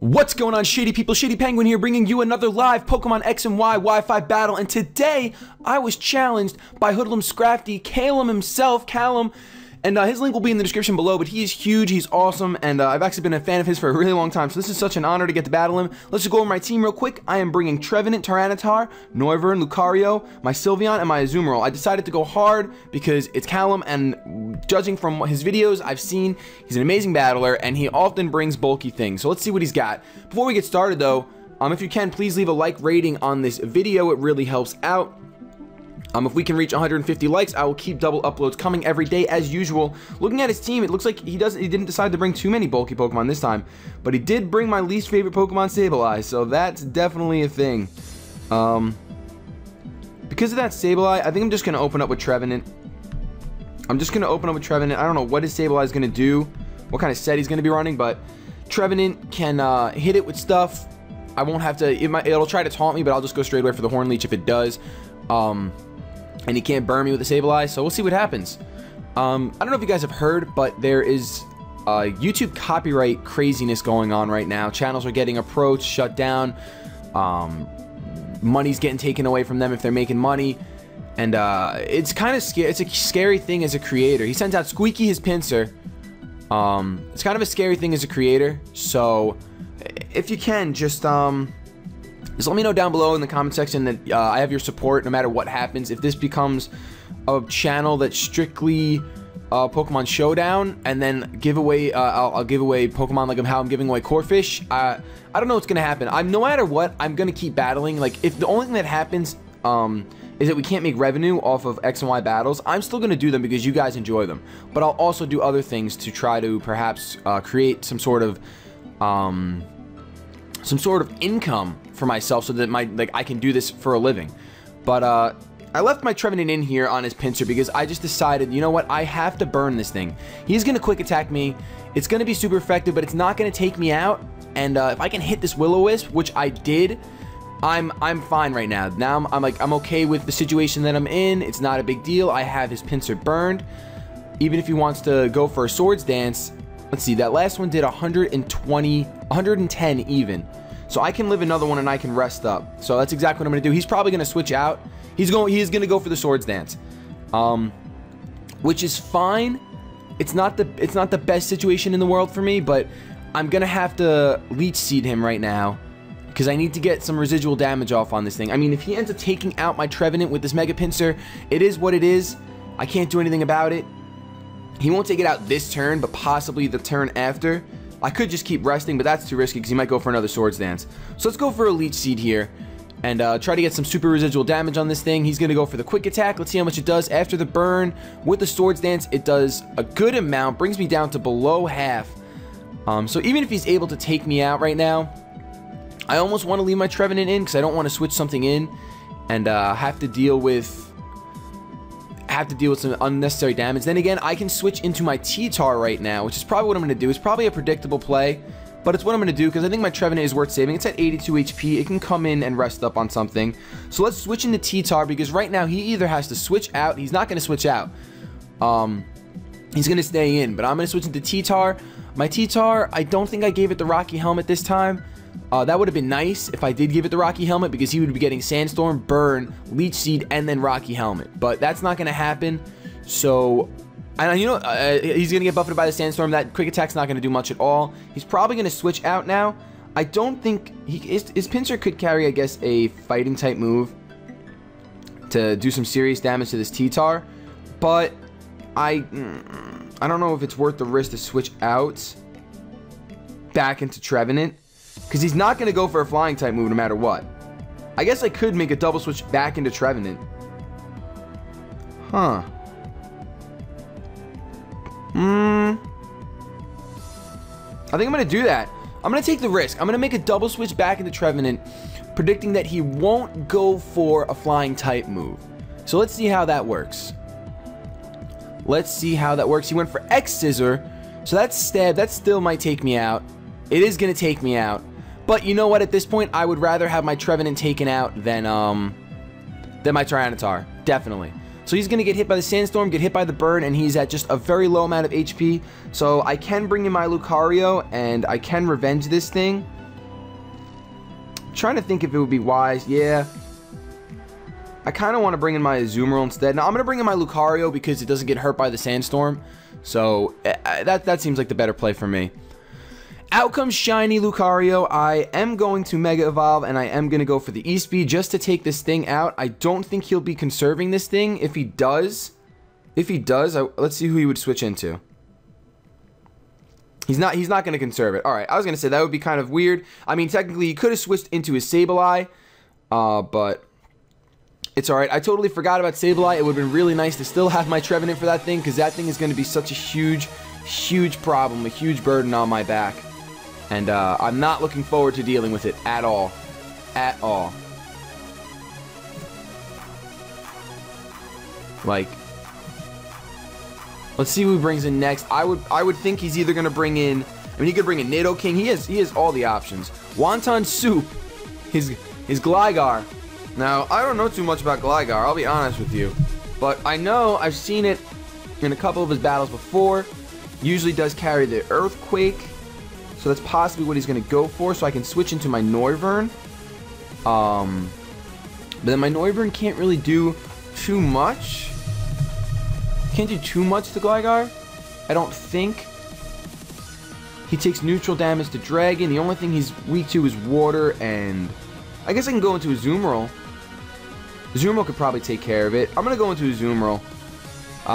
What's going on, Shady people? ShadyPenguinn here, bringing you another live Pokemon X and Y Wi-Fi battle. And today, I was challenged by HoodlumScrafty, Callum himself, Callum. And his link will be in the description below, but he is huge, he's awesome, and I've actually been a fan of his for a really long time, so this is such an honor to get to battle him. Let's just go over my team real quick. I am bringing Trevenant, Tyranitar, Noivern, Lucario, my Sylveon, and my Azumarill. I decided to go hard because it's Callum, and judging from his videos I've seen, he's an amazing battler, and he often brings bulky things. So let's see what he's got. Before we get started though, if you can, please leave a like rating on this video. It really helps out. If we can reach 150 likes, I will keep double uploads coming every day as usual. Looking at his team, it looks like he didn't decide to bring too many bulky Pokemon this time, but he did bring my least favorite Pokemon, Sableye, so that's definitely a thing. Because of that Sableye, I think I'm just going to open up with Trevenant. I don't know what his Sableye is going to do, what kind of set he's going to be running, but Trevenant can hit it with stuff. I won't have to, it'll try to taunt me, but I'll just go straight away for the Horn Leech if it does. And he can't burn me with the Sableye, so we'll see what happens. I don't know if you guys have heard, but there is YouTube copyright craziness going on right now. Channels are getting approached, shut down. Money's getting taken away from them if they're making money. And it's kind of scary. It's a scary thing as a creator. He sends out Squeaky, his Pinsir. It's kind of a scary thing as a creator. So if you can, just let me know down below in the comment section that I have your support no matter what happens. If this becomes a channel that's strictly Pokemon Showdown, and then I'll give away Pokemon like how I'm giving away Corphish. I don't know what's gonna happen. No matter what, I'm gonna keep battling. Like, if the only thing that happens is that we can't make revenue off of X and Y battles, I'm still gonna do them because you guys enjoy them. But I'll also do other things to try to perhaps create some sort of income for myself, so that I can do this for a living. But I left my Trevenant in here on his Pinsir because I just decided, you know what, I have to burn this thing. He's gonna quick attack me. It's gonna be super effective, but it's not gonna take me out. And if I can hit this Will-O-Wisp, which I did, I'm fine right now. Now I'm okay with the situation that I'm in. It's not a big deal. I have his Pinsir burned. Even if he wants to go for a Swords Dance, let's see, that last one did 110 even. So I can live another one and I can rest up. So that's exactly what I'm going to do. He's probably going to switch out. He is going to go for the Swords Dance. Which is fine. It's not the best situation in the world for me, but I'm going to have to Leech Seed him right now because I need to get some residual damage off on this thing. I mean, if he ends up taking out my Trevenant with this Mega Pinsir, it is what it is. I can't do anything about it. He won't take it out this turn, but possibly the turn after. I could just keep resting, but that's too risky because he might go for another Swords Dance. So let's go for a Leech Seed here and try to get some super residual damage on this thing. He's going to go for the Quick Attack. Let's see how much it does. After the burn with the Swords Dance, it does a good amount. Brings me down to below half. So even if he's able to take me out right now, I almost want to leave my Trevenant in because I don't want to switch something in and have to deal with some unnecessary damage. Then again, I can switch into my T-Tar right now, which is probably what I'm going to do. It's probably a predictable play, but it's what I'm going to do because I think my Trevenant is worth saving. It's at 82 HP. It can come in and rest up on something. So let's switch into T-Tar because right now he either has to switch out. He's not going to switch out. He's going to stay in, but I'm going to switch into T-Tar. My T-Tar, I don't think I gave it the Rocky Helmet this time. That would have been nice if I did give it the Rocky Helmet because he would be getting Sandstorm, Burn, Leech Seed, and then Rocky Helmet. But that's not going to happen. So, and you know, he's going to get buffeted by the Sandstorm. That Quick Attack's not going to do much at all. He's probably going to switch out now. I don't think his Pinsir could carry, I guess, a fighting type move to do some serious damage to this T-Tar. But I don't know if it's worth the risk to switch out back into Trevenant, because he's not going to go for a flying type move no matter what. I guess I could make a double switch back into Trevenant. Huh. I think I'm going to do that. I'm going to take the risk. I'm going to make a double switch back into Trevenant, predicting that he won't go for a flying type move. So let's see how that works. Let's see how that works. He went for X-Scissor. So that's stab. That still might take me out. It is going to take me out. But you know what? At this point, I would rather have my Trevenant taken out than my Tyranitar. Definitely. So he's going to get hit by the Sandstorm, get hit by the Burn, and he's at just a very low amount of HP. So I can bring in my Lucario, and I can revenge this thing. trying to think if it would be wise. Yeah. I kind of want to bring in my Azumarill instead. Now, I'm going to bring in my Lucario because it doesn't get hurt by the Sandstorm. So, that seems like the better play for me. Out comes Shiny Lucario. I am going to Mega Evolve, and I am going to go for the E-Speed just to take this thing out. I don't think he'll be conserving this thing. If he does, let's see who he would switch into. He's not going to conserve it. All right, I was going to say that would be kind of weird. I mean, technically, he could have switched into his Sableye, but it's all right. I totally forgot about Sableye. It would have been really nice to still have my Trevenant for that thing, because that thing is going to be such a huge, huge problem, a huge burden on my back. And I'm not looking forward to dealing with it at all. At all. Like, let's see who he brings in next. I would think he's either gonna bring in. I mean, he could bring in Nidoking. He has all the options. Wonton Soup, his Gligar. Now, I don't know too much about Gligar. I'll be honest with you, but I know I've seen it in a couple of his battles before. Usually does carry the Earthquake. So that's possibly what he's going to go for, so I can switch into my Noivern. But then my Noivern can't really do too much. Can't do too much to Gligar, I don't think. He takes neutral damage to Dragon. The only thing he's weak to is water, and I guess I can go into Azumarill. Azumarill could probably take care of it. I'm going to go into Azumarill.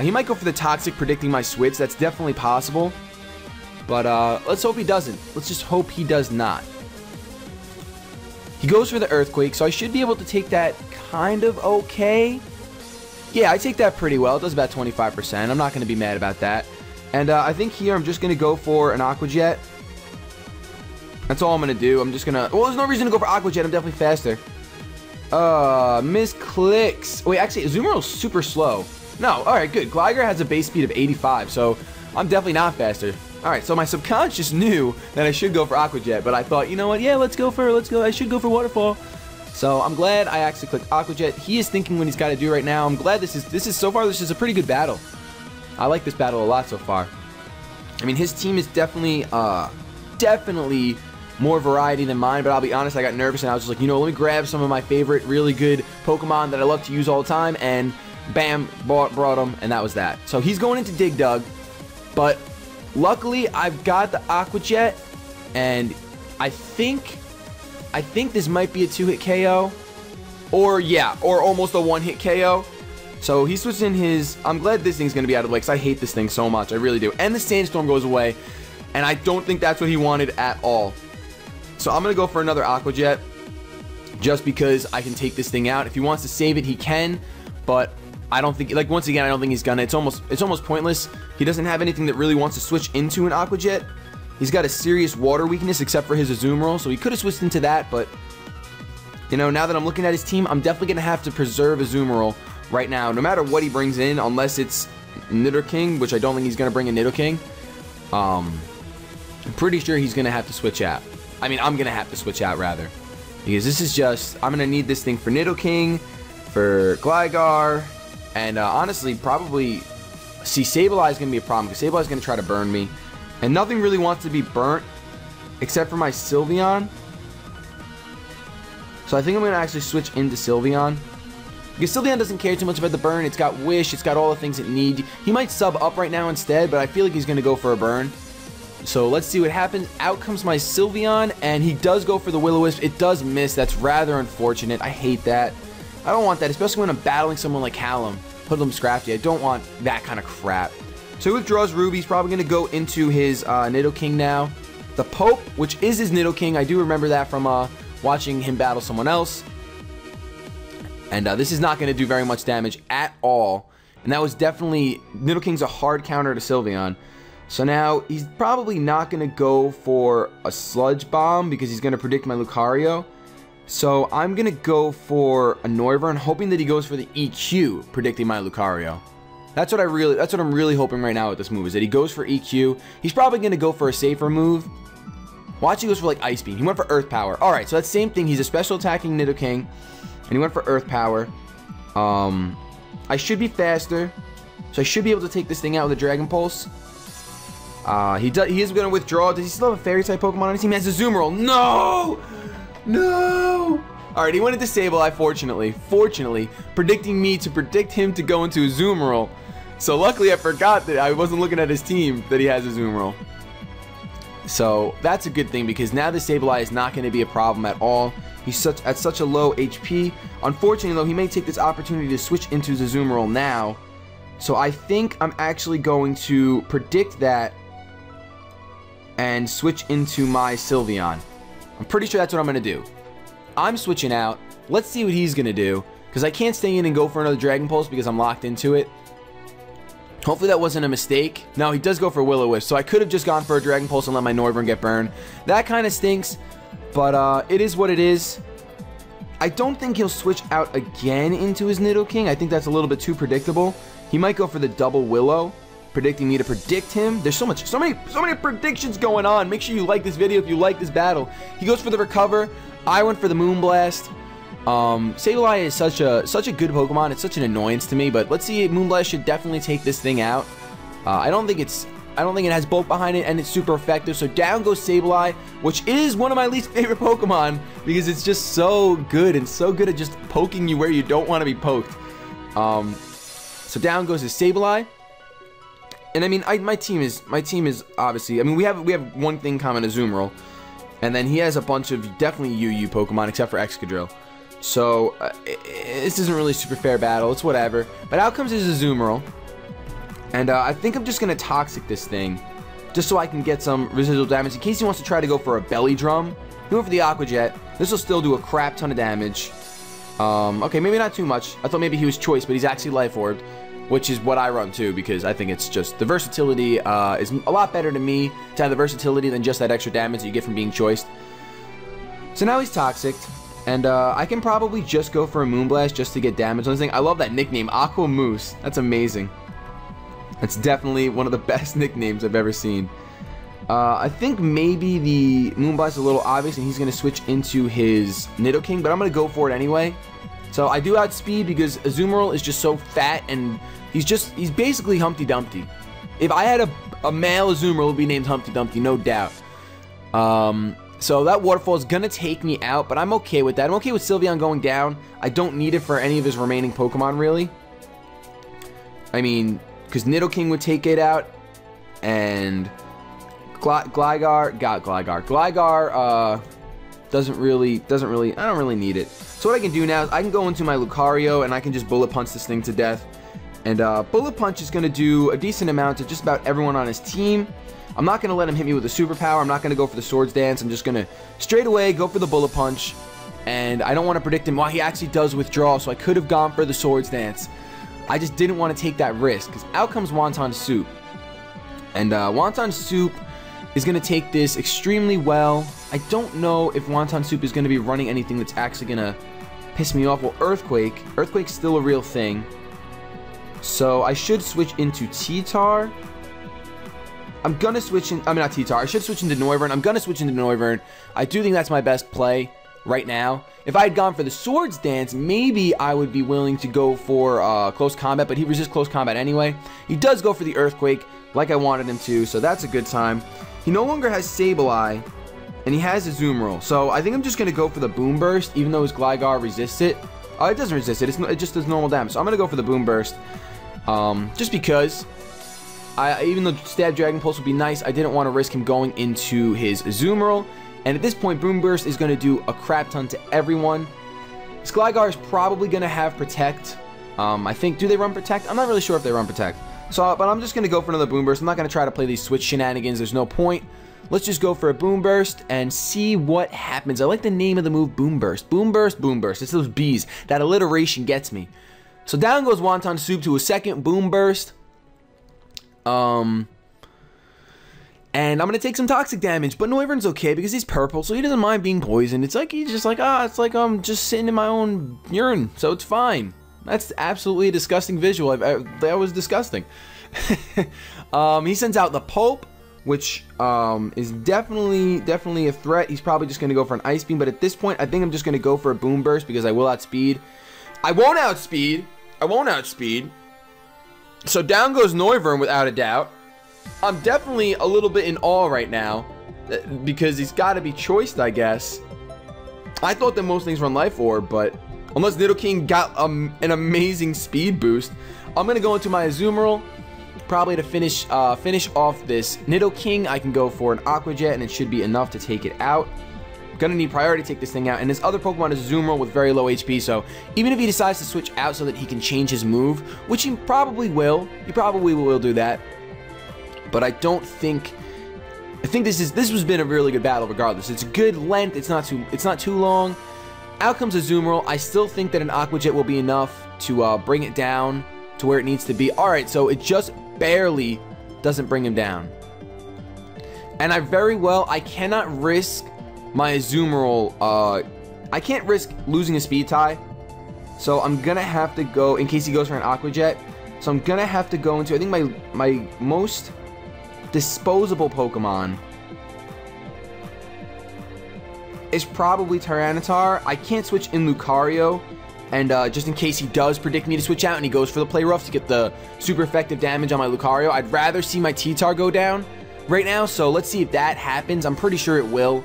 He might go for the Toxic, predicting my switch. That's definitely possible. But let's hope he doesn't. Let's just hope he does not. He goes for the Earthquake, so I should be able to take that kind of okay. Yeah, I take that pretty well. It does about 25%. I'm not going to be mad about that. And I think here I'm just going to go for an Aqua Jet. That's all I'm going to do. I'm just going to... Well, there's no reason to go for Aqua Jet. I'm definitely faster. Misclicks. Wait, actually, Azumarill's super slow. No, alright, good. Gligar has a base speed of 85, so I'm definitely not faster. Alright, so my subconscious knew that I should go for Aqua Jet, but I thought, you know what, yeah, let's go, I should go for Waterfall. So I'm glad I actually clicked Aqua Jet. He is thinking what he's got to do right now. I'm glad this is so far, this is a pretty good battle. I like this battle a lot so far. I mean, his team is definitely more variety than mine, but I'll be honest, I got nervous and I was just like, you know, let me grab some of my favorite really good Pokemon that I love to use all the time, and bam, brought them, and that was that. So he's going into Dig Dug, but luckily I've got the Aqua Jet, and I think this might be a 2-hit KO, or almost a 1-hit KO. So he switched in his... I'm glad this thing's going to be out of the way, because I hate this thing so much. I really do. And the Sandstorm goes away, and I don't think that's what he wanted at all. So I'm going to go for another Aqua Jet, just because I can take this thing out. If he wants to save it, he can, but I don't think... Like, once again, I don't think he's going to. It's almost pointless. He doesn't have anything that really wants to switch into an Aqua Jet. He's got a serious water weakness, except for his Azumarill, so he could have switched into that, but... You know, now that I'm looking at his team, I'm definitely going to have to preserve Azumarill right now, no matter what he brings in, unless it's Nidoking, which I don't think he's going to bring a Nidoking. I'm pretty sure he's going to have to switch out. I mean, I'm going to have to switch out, rather. Because this is just... I'm going to need this thing for Nidoking, for Gligar, and honestly, probably... See, Sableye is going to be a problem, because Sableye is going to try to burn me. And nothing really wants to be burnt, except for my Sylveon. So I think I'm going to actually switch into Sylveon. Because Sylveon doesn't care too much about the burn. It's got Wish. It's got all the things it needs. He might sub up right now instead, but I feel like he's going to go for a burn. So let's see what happens. Out comes my Sylveon, and he does go for the Will-O-Wisp. It does miss. That's rather unfortunate. I hate that. I don't want that, especially when I'm battling someone like Callum, HoodlumScrafty. I don't want that kind of crap. So he withdraws Ruby. He's probably going to go into his Nidoking now. The Pope, which is his Nidoking. I do remember that from watching him battle someone else. And this is not going to do very much damage at all. And that was definitely... Nidoking's a hard counter to Sylveon. So now, he's probably not going to go for a Sludge Bomb, because he's going to predict my Lucario. So I'm going to go for a Noivern, hoping that he goes for the EQ, predicting my Lucario. That's what I'm really hoping right now with this move, is that he goes for EQ. He's probably going to go for a safer move. Watch, he goes for like Ice Beam. He went for Earth Power. Alright, so that's the same thing. He's a special attacking Nidoking. And he went for Earth Power. I should be faster. So I should be able to take this thing out with a Dragon Pulse. He is going to withdraw. Does he still have a Fairy-type Pokemon on his team? He has a Azumarill. No! No! Alright, he went into Sableye, fortunately, predicting me to predict him to go into Azumarill. So luckily I forgot that I wasn't looking at his team that he has Azumarill. So that's a good thing because now the Sableye is not going to be a problem at all. He's at such a low HP. Unfortunately though, he may take this opportunity to switch into Azumarill now. So I think I'm actually going to predict that and switch into my Sylveon. I'm pretty sure that's what I'm going to do. I'm switching out. Let's see what he's going to do. Because I can't stay in and go for another Dragon Pulse because I'm locked into it. Hopefully that wasn't a mistake. No, he does go for Will-O-Wisp. So I could have just gone for a Dragon Pulse and let my Noivern get burned. That kind of stinks. But it is what it is. I don't think he'll switch out again into his Nidoking. I think that's a little bit too predictable. He might go for the double Willow, predicting me to predict him. There's so many predictions going on. Make sure you like this video if you like this battle. He goes for the Recover. I went for the Moonblast. Sableye is such a good Pokemon. It's such an annoyance to me, but let's see. Moonblast should definitely take this thing out. I don't think it has bulk behind it, and it's super effective. So down goes Sableye, which is one of my least favorite Pokemon because it's just so good and so good at just poking you where you don't want to be poked. So down goes his Sableye. And I mean, my team is obviously. I mean, we have one thing common, Azumarill, and then he has a bunch of definitely UU Pokemon except for Excadrill. So this isn't really a super fair battle. It's whatever. But out comes his Azumarill, and I think I'm just gonna Toxic this thing, just so I can get some residual damage in case he wants to try to go for a Belly Drum. He went for the Aqua Jet. This will still do a crap ton of damage. Okay, maybe not too much. I thought maybe he was Choice, but he's actually Life Orbed, which is what I run too, because I think it's just the versatility is a lot better to me to have the versatility than just that extra damage that you get from being choiced. So now he's Toxic, and I can probably just go for a Moonblast just to get damage on this thing. I love that nickname, Aqua Moose. That's amazing. That's definitely one of the best nicknames I've ever seen. I think maybe the Moonblast is a little obvious, and he's going to switch into his Nidoking, but I'm going to go for it anyway. So I do outspeed because Azumarill is just so fat, and he's basically Humpty Dumpty. If I had a male Azumarill, it would be named Humpty Dumpty, no doubt. So that Waterfall is going to take me out, but I'm okay with that. I'm okay with Sylveon going down. I don't need it for any of his remaining Pokemon, really. I mean, because Nidoking would take it out, and Gligar, doesn't really, I don't really need it. So what I can do now is I can go into my Lucario and I can just Bullet Punch this thing to death. And Bullet Punch is going to do a decent amount to just about everyone on his team. I'm not going to let him hit me with a superpower. I'm not going to go for the Swords Dance. I'm just going to straight away go for the Bullet Punch. And I don't want to predict him. Well, he actually does withdraw, so I could have gone for the Swords Dance. I just didn't want to take that risk because out comes Wonton Soup. And Wonton Soup is going to take this extremely well. I don't know if Wonton Soup is going to be running anything that's actually going to piss me off. Well, Earthquake. Earthquake's still a real thing. So I should switch into T-Tar. I'm going to switch in... I mean, not T-Tar. I should switch into Noivern. I'm going to switch into Noivern. I do think that's my best play right now. If I had gone for the Swords Dance, maybe I would be willing to go for Close Combat, but he resists Close Combat anyway. He does go for the Earthquake, like I wanted him to, so that's a good time. He no longer has Sableye, and he has Azumarill. So I think I'm just going to go for the Boom Burst, even though his Gligar resists it. It doesn't resist it. It just does normal damage. So I'm going to go for the Boom Burst. Just because, even though Stab Dragon Pulse would be nice, I didn't want to risk him going into his Azumarill. And at this point, Boom Burst is going to do a crap ton to everyone. This Gligar is probably going to have Protect. I think, do they run Protect? I'm not really sure if they run Protect. So, but I'm just going to go for another Boom Burst. I'm not going to try to play these switch shenanigans. There's no point. Let's just go for a Boom Burst and see what happens. I like the name of the move, Boom Burst. Boom Burst, Boom Burst. It's those B's. That alliteration gets me. So down goes Wonton Soup to a second Boom Burst. And I'm going to take some toxic damage, but Noivern's okay because he's purple, so he doesn't mind being poisoned. It's like, he's just like, it's like I'm just sitting in my own urine, so it's fine. That's absolutely a disgusting visual. That was disgusting. He sends out the Pulp, which is definitely a threat. He's probably just going to go for an Ice Beam, but at this point, I think I'm just going to go for a Boom Burst because I will outspeed. I won't outspeed. So down goes Noivern without a doubt. I'm definitely a little bit in awe right now because he's got to be choiced, I guess. I thought that most things run Life Orb, but unless Nidoking got an amazing speed boost, I'm going to go into my Azumarill, probably to finish off this Nidoking. I can go for an Aqua Jet, and it should be enough to take it out. Gonna need priority to take this thing out, and his other Pokemon is Azumarill with very low HP, so even if he decides to switch out so that he can change his move, which he probably will do that, but I don't think... I think this has been a really good battle regardless. It's a good length, it's not too long. Out comes Azumarill. I still think that an Aqua Jet will be enough to bring it down to where it needs to be. Alright, so it just barely doesn't bring him down. And I cannot risk my Azumarill, I can't risk losing a speed tie, so I'm gonna have to go, in case he goes for an Aqua Jet, so I'm gonna have to go into, I think my most disposable Pokemon is probably Tyranitar. I can't switch in Lucario, and just in case he does predict me to switch out and he goes for the Play Rough to get the super effective damage on my Lucario, I'd rather see my T-Tar go down right now, so let's see if that happens. I'm pretty sure it will.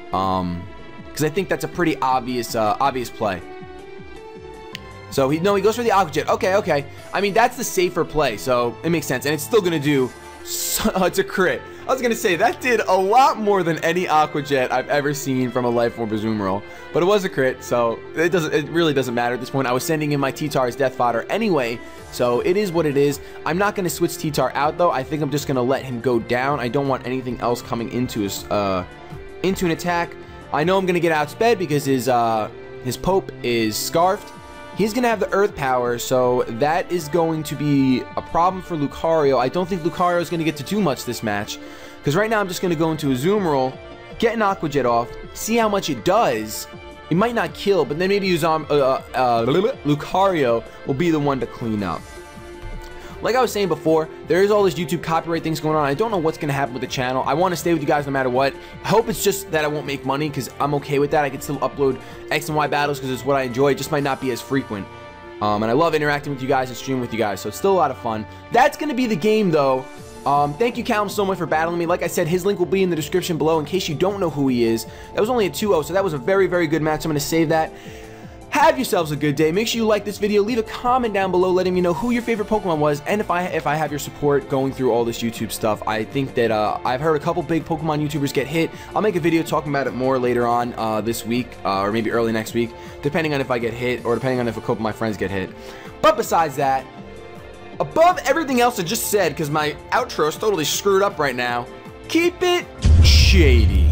Because I think that's a pretty obvious play. So he goes for the Aqua Jet. Okay. I mean, that's the safer play, so it makes sense, and it's still gonna do. It's a crit. I was gonna say that did a lot more than any Aqua Jet I've ever seen from a Life Orb Azumarill, but it was a crit, so it really doesn't matter at this point. I was sending in my T-Tar as death fodder anyway, so it is what it is. I'm not gonna switch T-Tar out though. I think I'm just gonna let him go down. I don't want anything else coming into his into an attack. I know I'm gonna get outsped because his Pope is Scarfed. He's gonna have the Earth Power, so that is going to be a problem for Lucario. I don't think Lucario is gonna get to do much this match, because right now I'm just gonna go into Azumarill, get an Aqua Jet off, see how much it does. It might not kill, but then maybe Lucario will be the one to clean up. Like I was saying before, there is all this YouTube copyright things going on. I don't know what's going to happen with the channel. I want to stay with you guys no matter what. I hope it's just that I won't make money, because I'm okay with that. I can still upload X and Y battles because it's what I enjoy. It just might not be as frequent. And I love interacting with you guys and streaming with you guys, so it's still a lot of fun. That's going to be the game, though. Thank you, Callum, so much for battling me. Like I said, his link will be in the description below in case you don't know who he is. That was only a 2-0, so that was a very, very good match. I'm going to save that. Have yourselves a good day. Make sure you like this video. Leave a comment down below letting me know who your favorite Pokemon was, and if I have your support going through all this YouTube stuff. I think that I've heard a couple big Pokemon YouTubers get hit. I'll make a video talking about it more later on this week, or maybe early next week, depending on if I get hit or depending on if a couple of my friends get hit. But besides that, above everything else I just said, because my outro is totally screwed up right now, keep it shady.